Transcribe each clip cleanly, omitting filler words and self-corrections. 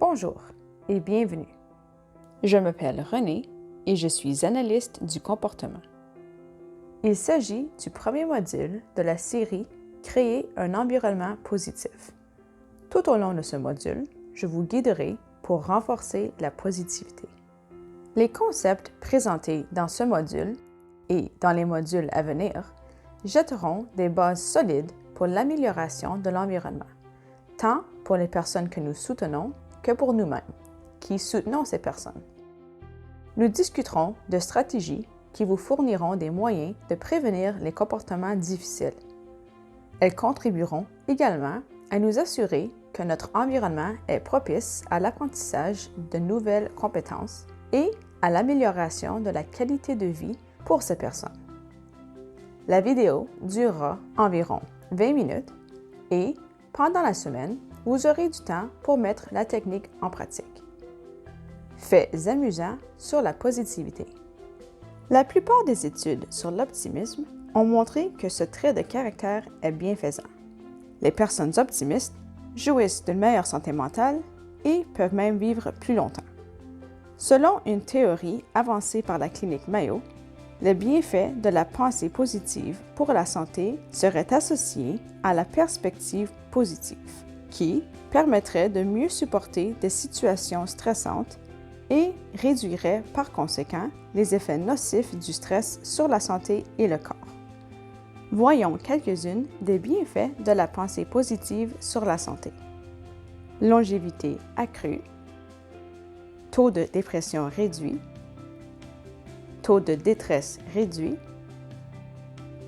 Bonjour et bienvenue. Je m'appelle Renée et je suis analyste du comportement. Il s'agit du premier module de la série Créer un environnement positif. Tout au long de ce module, je vous guiderai pour renforcer la positivité. Les concepts présentés dans ce module et dans les modules à venir jetteront des bases solides pour l'amélioration de l'environnement, tant pour les personnes que nous soutenons que pour nous-mêmes, qui soutenons ces personnes. Nous discuterons de stratégies qui vous fourniront des moyens de prévenir les comportements difficiles. Elles contribueront également à nous assurer que notre environnement est propice à l'apprentissage de nouvelles compétences et à l'amélioration de la qualité de vie pour ces personnes. La vidéo durera environ 20 minutes et, pendant la semaine, vous aurez du temps pour mettre la technique en pratique. Faits amusants sur la positivité. La plupart des études sur l'optimisme ont montré que ce trait de caractère est bienfaisant. Les personnes optimistes jouissent d'une meilleure santé mentale et peuvent même vivre plus longtemps. Selon une théorie avancée par la clinique Mayo, le bienfait de la pensée positive pour la santé serait associé à la perspective positive, qui permettrait de mieux supporter des situations stressantes et réduirait par conséquent les effets nocifs du stress sur la santé et le corps. Voyons quelques-unes des bienfaits de la pensée positive sur la santé. Longévité accrue, taux de dépression réduit, taux de détresse réduit,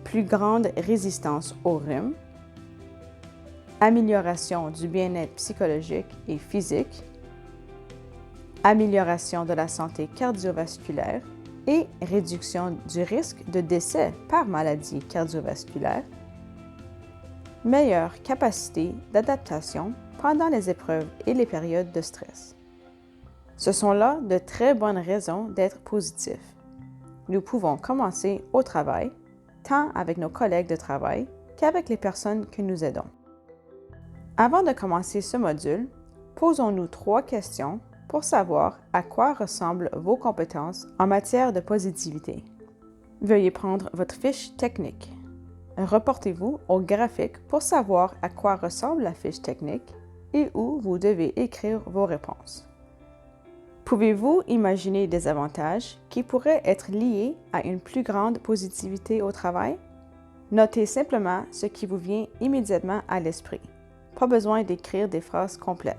plus grande résistance au rhume, amélioration du bien-être psychologique et physique, amélioration de la santé cardiovasculaire et réduction du risque de décès par maladie cardiovasculaire, meilleure capacité d'adaptation pendant les épreuves et les périodes de stress. Ce sont là de très bonnes raisons d'être positif. Nous pouvons commencer au travail, tant avec nos collègues de travail qu'avec les personnes que nous aidons. Avant de commencer ce module, posons-nous 3 questions pour savoir à quoi ressemblent vos compétences en matière de positivité. Veuillez prendre votre fiche technique. Reportez-vous au graphique pour savoir à quoi ressemble la fiche technique et où vous devez écrire vos réponses. Pouvez-vous imaginer des avantages qui pourraient être liés à une plus grande positivité au travail? Notez simplement ce qui vous vient immédiatement à l'esprit. Pas besoin d'écrire des phrases complètes.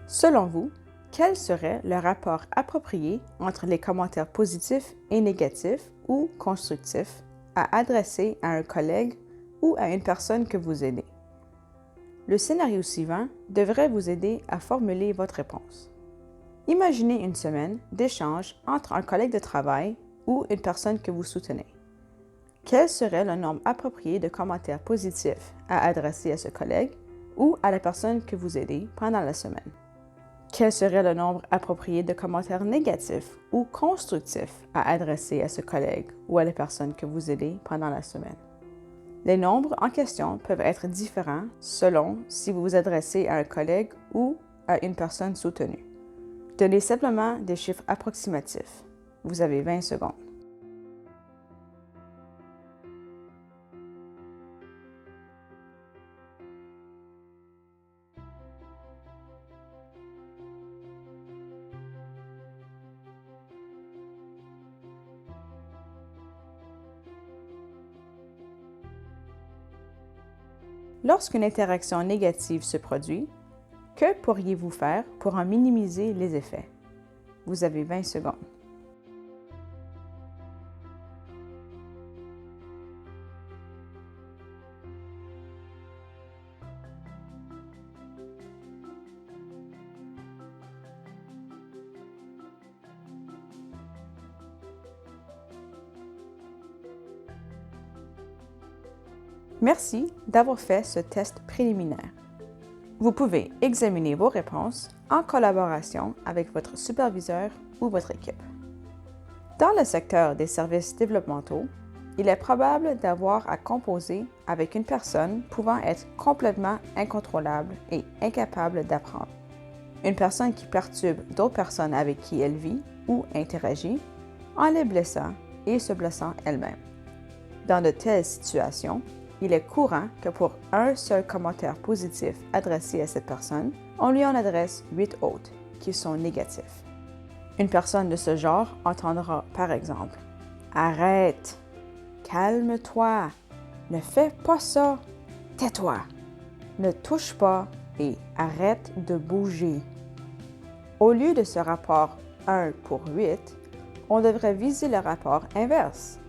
Selon vous, quel serait le rapport approprié entre les commentaires positifs et négatifs ou constructifs à adresser à un collègue ou à une personne que vous aidez? Le scénario suivant devrait vous aider à formuler votre réponse. Imaginez une semaine d'échange entre un collègue de travail ou une personne que vous soutenez. Quel serait le nombre approprié de commentaires positifs à adresser à ce collègue ou à la personne que vous aidez pendant la semaine? Quel serait le nombre approprié de commentaires négatifs ou constructifs à adresser à ce collègue ou à la personne que vous aidez pendant la semaine? Les nombres en question peuvent être différents selon si vous vous adressez à un collègue ou à une personne soutenue. Donnez simplement des chiffres approximatifs. Vous avez 20 secondes. Lorsqu'une interaction négative se produit, que pourriez-vous faire pour en minimiser les effets? Vous avez 20 secondes. Merci d'avoir fait ce test préliminaire. Vous pouvez examiner vos réponses en collaboration avec votre superviseur ou votre équipe. Dans le secteur des services développementaux, il est probable d'avoir à composer avec une personne pouvant être complètement incontrôlable et incapable d'apprendre. Une personne qui perturbe d'autres personnes avec qui elle vit ou interagit en les blessant et se blessant elle-même. Dans de telles situations, il est courant que pour un seul commentaire positif adressé à cette personne, on lui en adresse 8 autres qui sont négatifs. Une personne de ce genre entendra par exemple « Arrête »,« Calme-toi »,« Ne fais pas ça »,« Tais-toi »,« Ne touche pas » et « Arrête de bouger ». Au lieu de ce rapport 1 pour 8, on devrait viser le rapport inverse.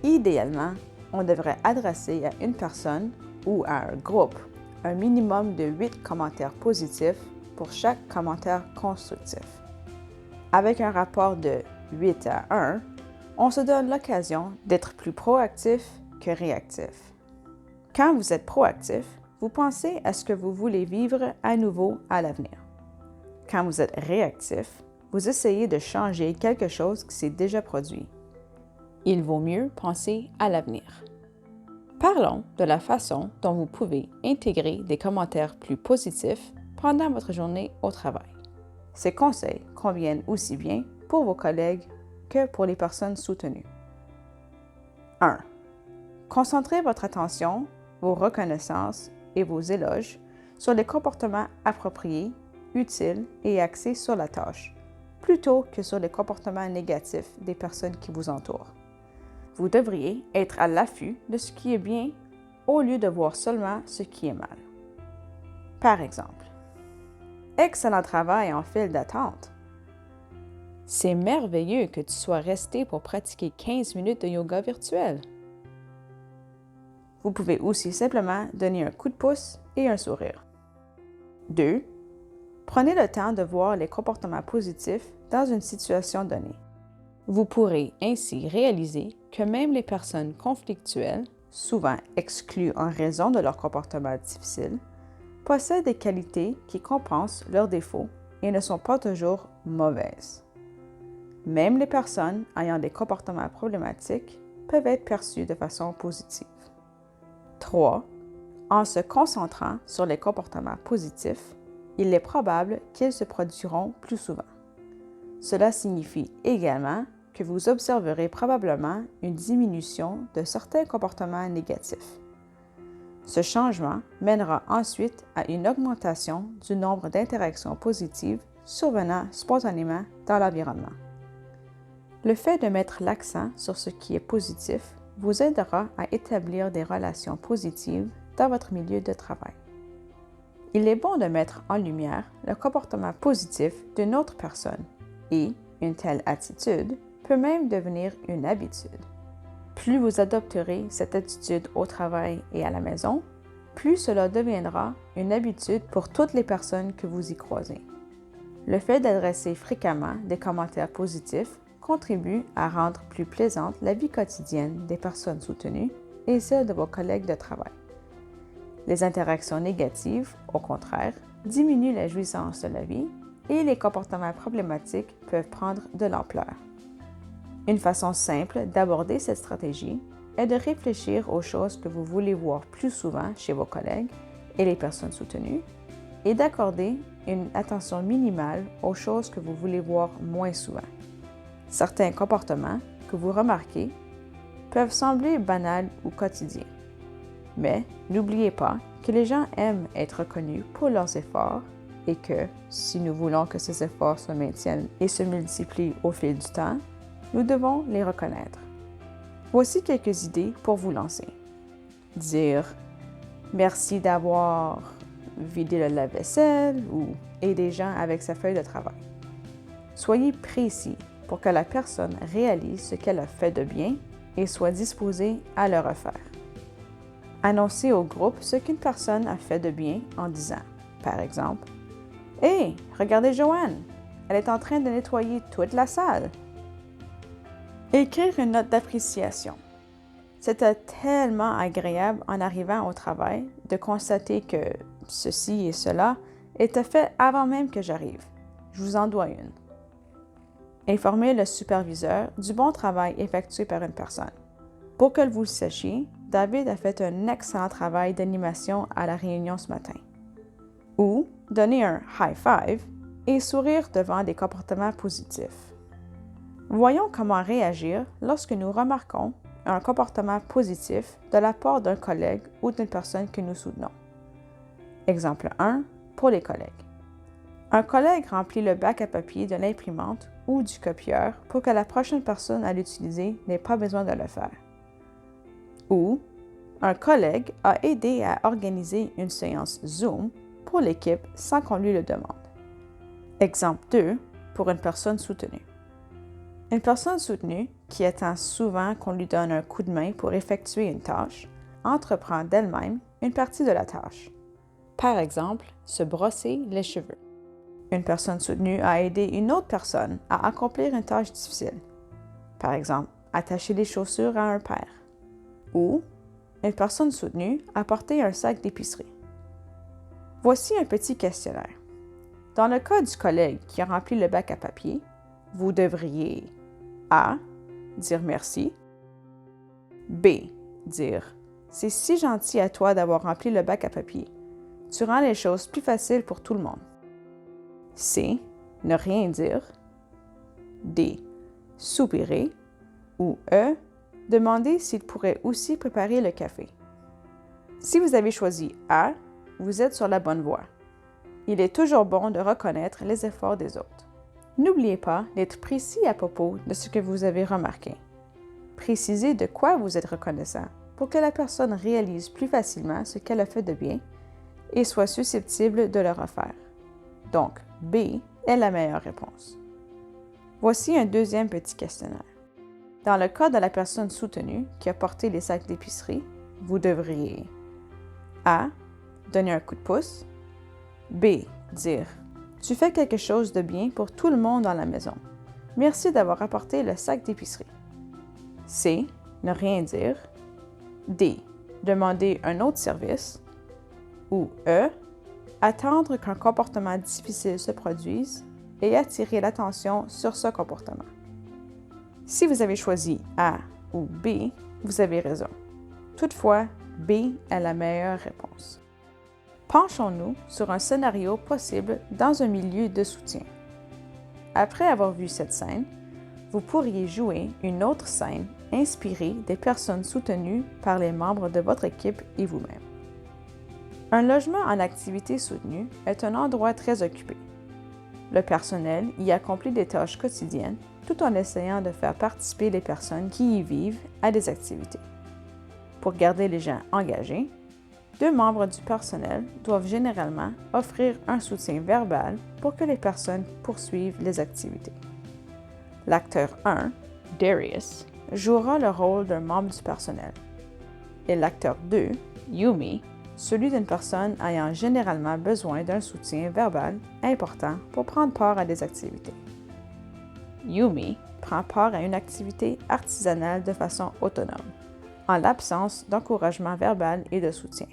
Idéalement, on devrait adresser à une personne ou à un groupe un minimum de 8 commentaires positifs pour chaque commentaire constructif. Avec un rapport de 8 à 1, on se donne l'occasion d'être plus proactif que réactif. Quand vous êtes proactif, vous pensez à ce que vous voulez vivre à nouveau à l'avenir. Quand vous êtes réactif, vous essayez de changer quelque chose qui s'est déjà produit. Il vaut mieux penser à l'avenir. Parlons de la façon dont vous pouvez intégrer des commentaires plus positifs pendant votre journée au travail. Ces conseils conviennent aussi bien pour vos collègues que pour les personnes soutenues. 1. Concentrez votre attention, vos reconnaissances et vos éloges sur les comportements appropriés, utiles et axés sur la tâche, plutôt que sur les comportements négatifs des personnes qui vous entourent. Vous devriez être à l'affût de ce qui est bien au lieu de voir seulement ce qui est mal. Par exemple, excellent travail en file d'attente. C'est merveilleux que tu sois resté pour pratiquer 15 minutes de yoga virtuel. Vous pouvez aussi simplement donner un coup de pouce et un sourire. 2. Prenez le temps de voir les comportements positifs dans une situation donnée. Vous pourrez ainsi réaliser que même les personnes conflictuelles, souvent exclues en raison de leur comportement difficile, possèdent des qualités qui compensent leurs défauts et ne sont pas toujours mauvaises. Même les personnes ayant des comportements problématiques peuvent être perçues de façon positive. 3. En se concentrant sur les comportements positifs, il est probable qu'ils se produiront plus souvent. Cela signifie également que vous observerez probablement une diminution de certains comportements négatifs. Ce changement mènera ensuite à une augmentation du nombre d'interactions positives survenant spontanément dans l'environnement. Le fait de mettre l'accent sur ce qui est positif vous aidera à établir des relations positives dans votre milieu de travail. Il est bon de mettre en lumière le comportement positif d'une autre personne et une telle attitude peut même devenir une habitude. Plus vous adopterez cette attitude au travail et à la maison, plus cela deviendra une habitude pour toutes les personnes que vous y croisez. Le fait d'adresser fréquemment des commentaires positifs contribue à rendre plus plaisante la vie quotidienne des personnes soutenues et celle de vos collègues de travail. Les interactions négatives, au contraire, diminuent la jouissance de la vie et les comportements problématiques peuvent prendre de l'ampleur. Une façon simple d'aborder cette stratégie est de réfléchir aux choses que vous voulez voir plus souvent chez vos collègues et les personnes soutenues et d'accorder une attention minimale aux choses que vous voulez voir moins souvent. Certains comportements que vous remarquez peuvent sembler banals ou quotidiens. Mais n'oubliez pas que les gens aiment être reconnus pour leurs efforts et que, si nous voulons que ces efforts se maintiennent et se multiplient au fil du temps, nous devons les reconnaître. Voici quelques idées pour vous lancer. Dire « Merci d'avoir vidé le lave-vaisselle » ou « aider les gens avec sa feuille de travail ». Soyez précis pour que la personne réalise ce qu'elle a fait de bien et soit disposée à le refaire. Annoncez au groupe ce qu'une personne a fait de bien en disant, par exemple, « Hey, regardez Joanne, elle est en train de nettoyer toute la salle. » Écrire une note d'appréciation. C'était tellement agréable en arrivant au travail de constater que ceci et cela était fait avant même que j'arrive. Je vous en dois une. Informez le superviseur du bon travail effectué par une personne. Pour que vous le sachiez, David a fait un excellent travail d'animation à la réunion ce matin. Ou donner un high five et sourire devant des comportements positifs. Voyons comment réagir lorsque nous remarquons un comportement positif de la part d'un collègue ou d'une personne que nous soutenons. Exemple 1 pour les collègues. Un collègue remplit le bac à papier de l'imprimante ou du copieur pour que la prochaine personne à l'utiliser n'ait pas besoin de le faire. Ou un collègue a aidé à organiser une séance Zoom pour l'équipe sans qu'on lui le demande. Exemple 2 pour une personne soutenue. Une personne soutenue, qui attend souvent qu'on lui donne un coup de main pour effectuer une tâche, entreprend d'elle-même une partie de la tâche. Par exemple, se brosser les cheveux. Une personne soutenue a aidé une autre personne à accomplir une tâche difficile. Par exemple, attacher les chaussures à un pair. Ou une personne soutenue a porté un sac d'épicerie. Voici un petit questionnaire. Dans le cas du collègue qui a rempli le bac à papier, vous devriez A. Dire merci. B. Dire « C'est si gentil à toi d'avoir rempli le bac à papier. Tu rends les choses plus faciles pour tout le monde. » C. Ne rien dire. D. Soupirer. Ou E. Demander s'il pourrait aussi préparer le café. Si vous avez choisi A, vous êtes sur la bonne voie. Il est toujours bon de reconnaître les efforts des autres. N'oubliez pas d'être précis à propos de ce que vous avez remarqué. Précisez de quoi vous êtes reconnaissant pour que la personne réalise plus facilement ce qu'elle a fait de bien et soit susceptible de le refaire. Donc, B est la meilleure réponse. Voici un deuxième petit questionnaire. Dans le cas de la personne soutenue qui a porté les sacs d'épicerie, vous devriez A. Donner un coup de pouce. B. Dire « Tu fais quelque chose de bien pour tout le monde dans la maison. Merci d'avoir apporté le sac d'épicerie. » C. Ne rien dire. D. Demander un autre service. Ou E. Attendre qu'un comportement difficile se produise et attirer l'attention sur ce comportement. Si vous avez choisi A ou B, vous avez raison. Toutefois, B est la meilleure réponse. Penchons-nous sur un scénario possible dans un milieu de soutien. Après avoir vu cette scène, vous pourriez jouer une autre scène inspirée des personnes soutenues par les membres de votre équipe et vous-même. Un logement en activité soutenue est un endroit très occupé. Le personnel y accomplit des tâches quotidiennes tout en essayant de faire participer les personnes qui y vivent à des activités. Pour garder les gens engagés, 2 membres du personnel doivent généralement offrir un soutien verbal pour que les personnes poursuivent les activités. L'acteur 1, Darius, jouera le rôle d'un membre du personnel, et l'acteur 2, Yumi, celui d'une personne ayant généralement besoin d'un soutien verbal important pour prendre part à des activités. Yumi prend part à une activité artisanale de façon autonome, en l'absence d'encouragement verbal et de soutien.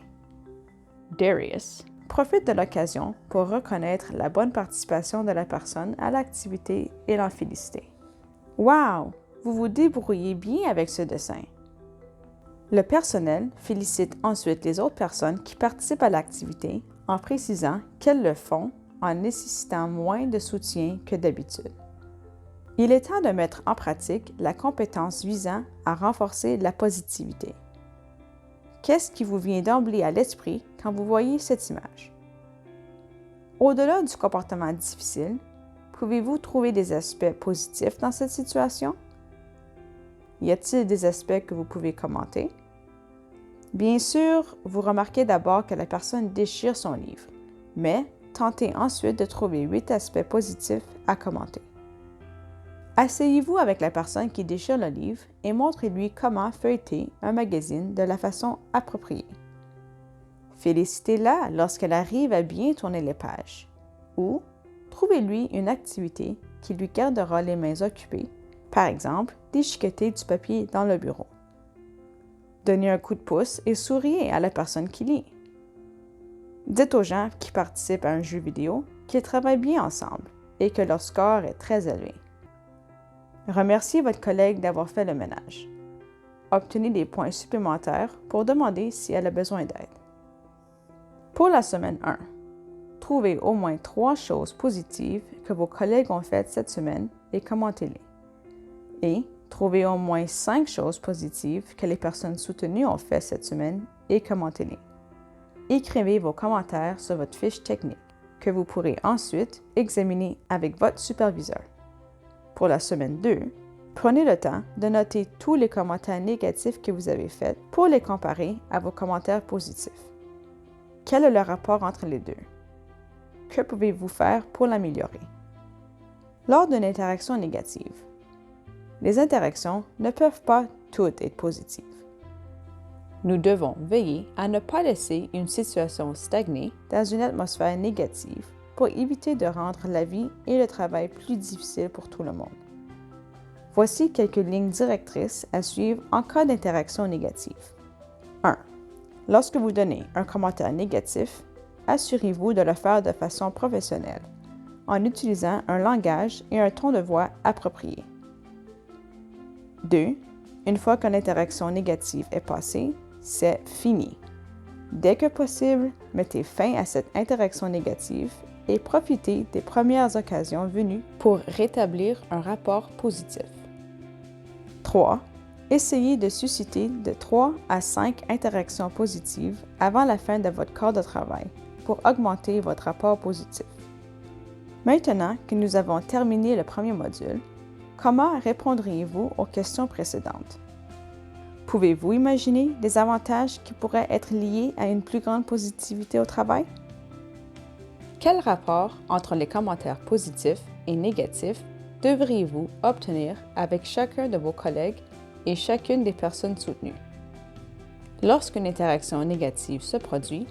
Darius profite de l'occasion pour reconnaître la bonne participation de la personne à l'activité et l'en féliciter. Wow! Vous vous débrouillez bien avec ce dessin. Le personnel félicite ensuite les autres personnes qui participent à l'activité en précisant qu'elles le font en nécessitant moins de soutien que d'habitude. Il est temps de mettre en pratique la compétence visant à renforcer la positivité. Qu'est-ce qui vous vient d'emblée à l'esprit quand vous voyez cette image? Au-delà du comportement difficile, pouvez-vous trouver des aspects positifs dans cette situation? Y a-t-il des aspects que vous pouvez commenter? Bien sûr, vous remarquez d'abord que la personne déchire son livre, mais tentez ensuite de trouver 8 aspects positifs à commenter. Asseyez-vous avec la personne qui déchire le livre et montrez-lui comment feuilleter un magazine de la façon appropriée. Félicitez-la lorsqu'elle arrive à bien tourner les pages. Ou trouvez-lui une activité qui lui gardera les mains occupées, par exemple, déchiqueter du papier dans le bureau. Donnez un coup de pouce et souriez à la personne qui lit. Dites aux gens qui participent à un jeu vidéo qu'ils travaillent bien ensemble et que leur score est très élevé. Remerciez votre collègue d'avoir fait le ménage. Obtenez des points supplémentaires pour demander si elle a besoin d'aide. Pour la semaine 1, trouvez au moins 3 choses positives que vos collègues ont faites cette semaine et commentez-les. Et trouvez au moins 5 choses positives que les personnes soutenues ont faites cette semaine et commentez-les. Écrivez vos commentaires sur votre fiche technique, que vous pourrez ensuite examiner avec votre superviseur. Pour la semaine 2, prenez le temps de noter tous les commentaires négatifs que vous avez faits pour les comparer à vos commentaires positifs. Quel est le rapport entre les deux? Que pouvez-vous faire pour l'améliorer? Lors d'une interaction négative, les interactions ne peuvent pas toutes être positives. Nous devons veiller à ne pas laisser une situation stagner dans une atmosphère négative pour éviter de rendre la vie et le travail plus difficiles pour tout le monde. Voici quelques lignes directrices à suivre en cas d'interaction négative. 1. Lorsque vous donnez un commentaire négatif, assurez-vous de le faire de façon professionnelle, en utilisant un langage et un ton de voix appropriés. 2. Une fois qu'une interaction négative est passée, c'est fini. Dès que possible, mettez fin à cette interaction négative et profitez des premières occasions venues pour rétablir un rapport positif. 3. Essayez de susciter de 3 à 5 interactions positives avant la fin de votre corps de travail pour augmenter votre rapport positif. Maintenant que nous avons terminé le premier module, comment répondriez-vous aux questions précédentes? Pouvez-vous imaginer des avantages qui pourraient être liés à une plus grande positivité au travail? Quel rapport entre les commentaires positifs et négatifs devriez-vous obtenir avec chacun de vos collègues et chacune des personnes soutenues? Lorsqu'une interaction négative se produit,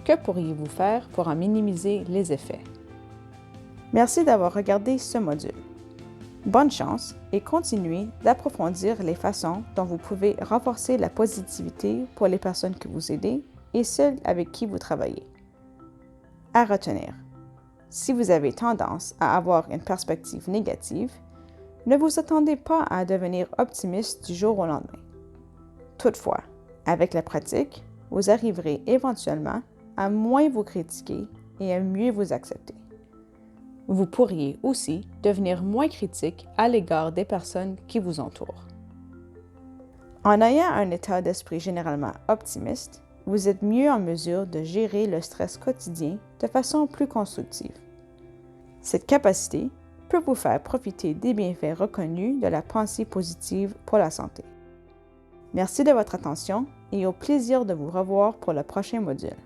que pourriez-vous faire pour en minimiser les effets? Merci d'avoir regardé ce module. Bonne chance et continuez d'approfondir les façons dont vous pouvez renforcer la positivité pour les personnes que vous aidez et celles avec qui vous travaillez. À retenir, si vous avez tendance à avoir une perspective négative, ne vous attendez pas à devenir optimiste du jour au lendemain. Toutefois, avec la pratique, vous arriverez éventuellement à moins vous critiquer et à mieux vous accepter. Vous pourriez aussi devenir moins critique à l'égard des personnes qui vous entourent. En ayant un état d'esprit généralement optimiste, vous êtes mieux en mesure de gérer le stress quotidien de façon plus constructive. Cette capacité peut vous faire profiter des bienfaits reconnus de la pensée positive pour la santé. Merci de votre attention et au plaisir de vous revoir pour le prochain module.